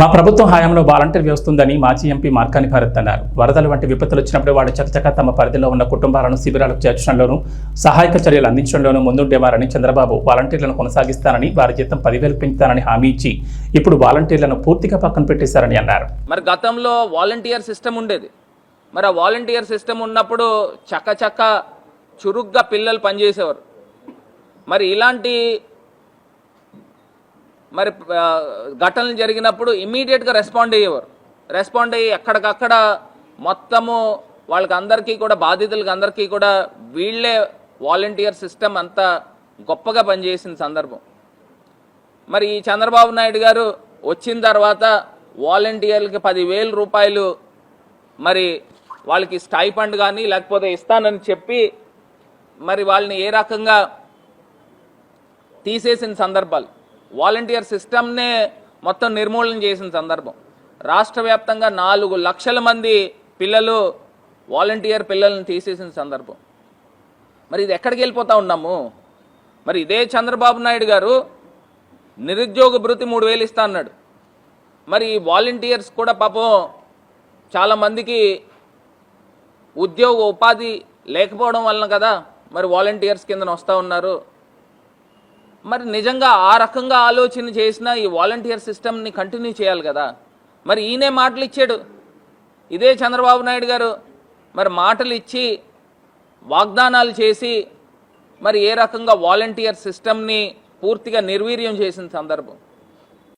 మా ప్రభుత్వం హయాంలో వాలంటీర్ వ్యవస్థ ఉందని మాజీ ఎంపీ మార్కాని భారత్ అన్నారు. వరదలు వంటి విపత్తులు వచ్చినప్పుడు వాళ్ళు చకచక తమ పరిధిలో ఉన్న కుటుంబాలను శిబిరాలకు చేర్చడంలోనూ సహాయక చర్యలు అందించడంలోనూ ముందుండేవారని చంద్రబాబు వాలంటీర్లను కొనసాగిస్తానని, వారి జీతం 10,000 పెంచుతానని హామీ ఇచ్చి ఇప్పుడు వాలంటీర్లను పూర్తిగా పక్కన పెట్టేశారని అన్నారు. మరి గతంలో వాలంటీర్ సిస్టమ్ ఉండేది. మరి ఆ వాలంటీర్ సిస్టమ్ ఉన్నప్పుడు చకచక చురుగ్గా పిల్లలు పనిచేసేవారు. మరి ఇలాంటి మరి ఘటనలు జరిగినప్పుడు ఇమ్మీడియట్గా రెస్పాండ్ అయ్యి ఎక్కడికక్కడ మొత్తము వాళ్ళకి అందరికీ కూడా బాధితులకి అందరికీ కూడా వీళ్ళే వాలంటీర్ సిస్టమ్ అంతా గొప్పగా పనిచేసిన సందర్భం. మరి ఈ చంద్రబాబు నాయుడు గారు వచ్చిన తర్వాత వాలంటీర్లకి 10,000 రూపాయలు మరి వాళ్ళకి స్టైఫండ్ కానీ లేకపోతే ఇస్తానని చెప్పి మరి వాళ్ళని ఏ రకంగా తీసేసిన సందర్భాలు, వాలంటీర్ సిస్టమ్నే మొత్తం నిర్మూలన చేసిన సందర్భం. రాష్ట్ర వ్యాప్తంగా 4 లక్షల మంది పిల్లలు వాలంటీర్ పిల్లల్ని తీసేసిన సందర్భం. మరి ఇది ఎక్కడికి వెళ్ళిపోతా ఉన్నాము? మరి ఇదే చంద్రబాబు నాయుడు గారు నిరుద్యోగ భృతి 3,000 ఇస్తా అన్నాడు. మరి వాలంటీర్స్ కూడా పాపం చాలామందికి ఉపాధి లేకపోవడం వలన కదా మరి వాలంటీర్స్ కింద వస్తూ ఉన్నారు. మరి నిజంగా ఆ రకంగా ఆలోచన చేసిన ఈ వాలంటీర్ సిస్టమ్ని కంటిన్యూ చేయాలి కదా. మరి ఈయనే మాటలు ఇచ్చాడు, ఇదే చంద్రబాబు నాయుడు గారు మరి మాటలు ఇచ్చి వాగ్దానాలు చేసి మరి ఏ రకంగా వాలంటీర్ సిస్టమ్ని పూర్తిగా నిర్వీర్యం చేసిన సందర్భం.